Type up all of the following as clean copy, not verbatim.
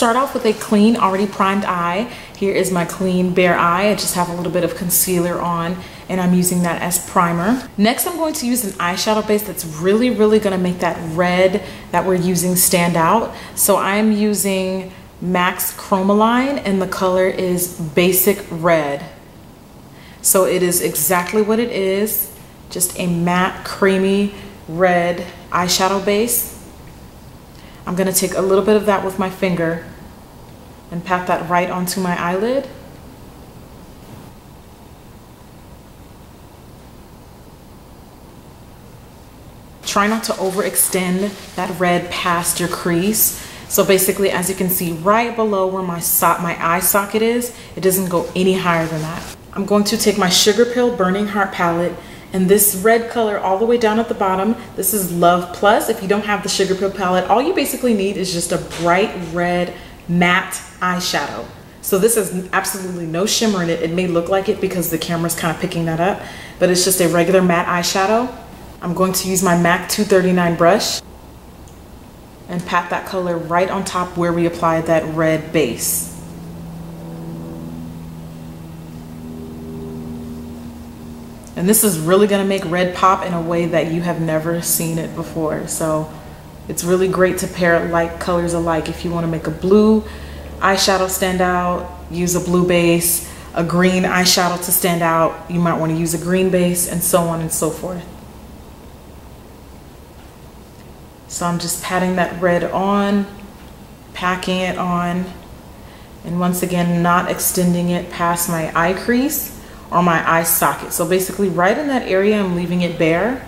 start off with a clean, already primed eye. Here is my clean bare eye. I just have a little bit of concealer on and I'm using that as primer. Next, I'm going to use an eyeshadow base that's really gonna make that red that we're using stand out. So I'm using MAC's Chromaline and the color is Basic Red. So it is exactly what it is, just a matte, creamy red eyeshadow base. I'm gonna take a little bit of that with my finger and pat that right onto my eyelid. Try not to overextend that red past your crease. So basically, as you can see right below where my eye socket is, it doesn't go any higher than that. I'm going to take my Sugar Pill Burning Heart palette and this red color all the way down at the bottom. This is Love Plus. If you don't have the Sugar Pill palette, all you basically need is just a bright red matte eyeshadow. So this has absolutely no shimmer in it. It may look like it because the camera's kind of picking that up, but it's just a regular matte eyeshadow. I'm going to use my MAC 239 brush and pat that color right on top where we applied that red base. And this is really gonna make red pop in a way that you have never seen it before. So it's really great to pair light colors alike. If you wanna make a blue eyeshadow stand out, use a blue base, a green eyeshadow to stand out, you might wanna use a green base, and so on and so forth. So I'm just patting that red on, packing it on, and once again, not extending it past my eye crease or my eye socket. So basically right in that area, I'm leaving it bare.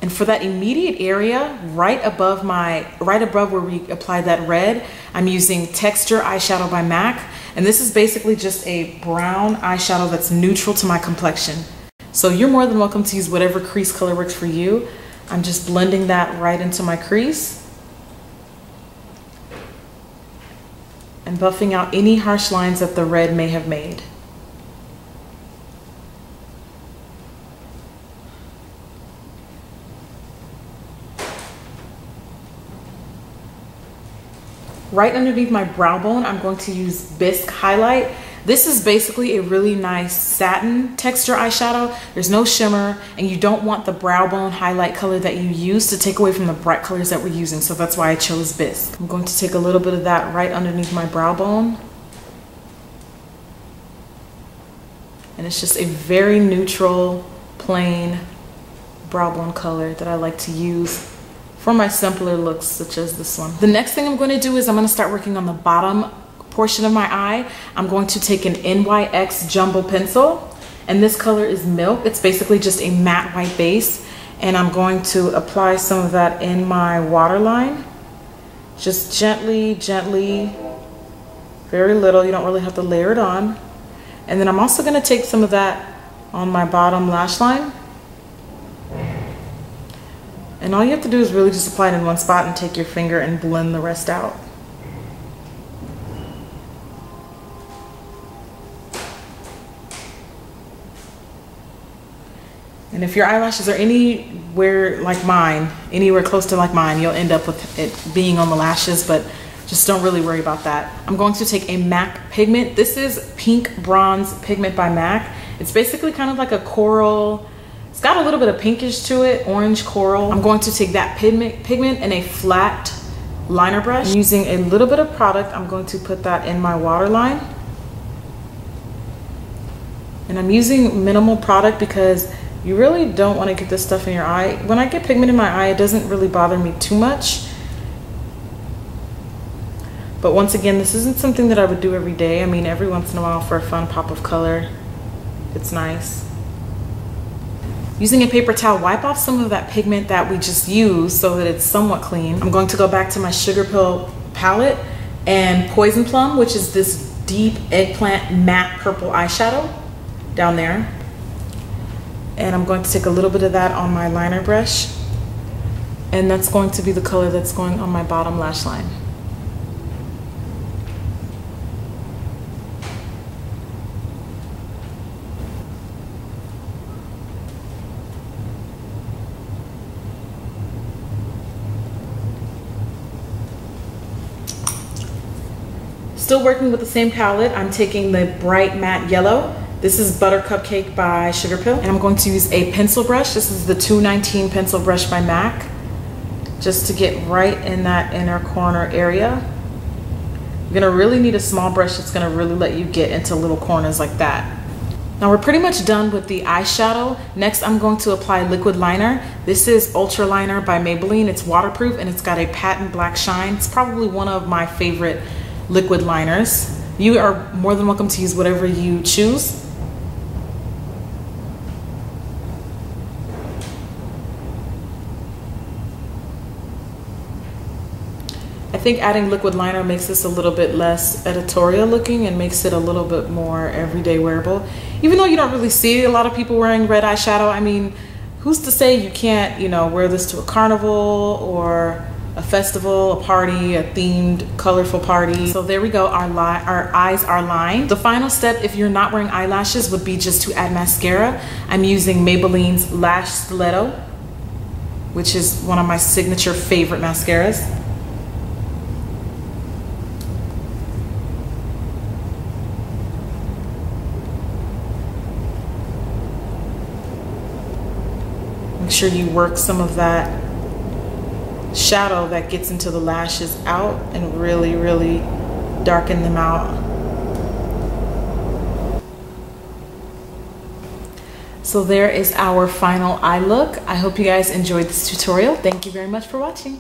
And for that immediate area, right above where we applied that red, I'm using Texture Eyeshadow by MAC. And this is basically just a brown eyeshadow that's neutral to my complexion. So you're more than welcome to use whatever crease color works for you. I'm just blending that right into my crease and buffing out any harsh lines that the red may have made. Right underneath my brow bone, I'm going to use Bisque Highlight. This is basically a really nice satin texture eyeshadow. There's no shimmer, and you don't want the brow bone highlight color that you use to take away from the bright colors that we're using. So that's why I chose Bisque. I'm going to take a little bit of that right underneath my brow bone. And it's just a very neutral, plain brow bone color that I like to use for my simpler looks such as this one. The next thing I'm going to do is I'm going to start working on the bottom portion of my eye. I'm going to take an NYX Jumbo pencil, and this color is Milk. It's basically just a matte white base, and I'm going to apply some of that in my waterline. Just gently, very little. You don't really have to layer it on. And then I'm also going to take some of that on my bottom lash line. And all you have to do is really just apply it in one spot and take your finger and blend the rest out. And if your eyelashes are anywhere like mine, anywhere close to like mine, you'll end up with it being on the lashes, but just don't really worry about that. I'm going to take a MAC pigment. This is Pink Bronze Pigment by MAC. It's basically kind of like a coral. It's got a little bit of pinkish to it, orange coral. I'm going to take that pigment in a flat liner brush. Using a little bit of product, I'm going to put that in my waterline. And I'm using minimal product because you really don't want to get this stuff in your eye. When I get pigment in my eye, it doesn't really bother me too much. But once again, this isn't something that I would do every day. I mean, every once in a while for a fun pop of color, it's nice. Using a paper towel, wipe off some of that pigment that we just used so that it's somewhat clean. I'm going to go back to my Sugar Pill palette and Poison Plum, which is this deep eggplant matte purple eyeshadow down there. And I'm going to take a little bit of that on my liner brush. And that's going to be the color that's going on my bottom lash line. Still working with the same palette. I'm taking the bright matte yellow. This is Butter Cupcake by Sugar Pill. And I'm going to use a pencil brush. This is the 219 pencil brush by MAC. Just to get right in that inner corner area. You're gonna really need a small brush that's gonna really let you get into little corners like that. Now we're pretty much done with the eyeshadow. Next, I'm going to apply liquid liner. This is Ultra Liner by Maybelline. It's waterproof and it's got a patent black shine. It's probably one of my favorite liquid liners. You are more than welcome to use whatever you choose. I think adding liquid liner makes this a little bit less editorial looking and makes it a little bit more everyday wearable. Even though you don't really see a lot of people wearing red eyeshadow, I mean, who's to say you can't, you know, wear this to a carnival or a festival, a party, a themed, colorful party. So there we go, our eyes are lined. The final step, if you're not wearing eyelashes, would be just to add mascara. I'm using Maybelline's Lash Stiletto, which is one of my signature favorite mascaras. Make sure you work some of that shadow that gets into the lashes out and really, really darken them out. So there is our final eye look. I hope you guys enjoyed this tutorial. Thank you very much for watching.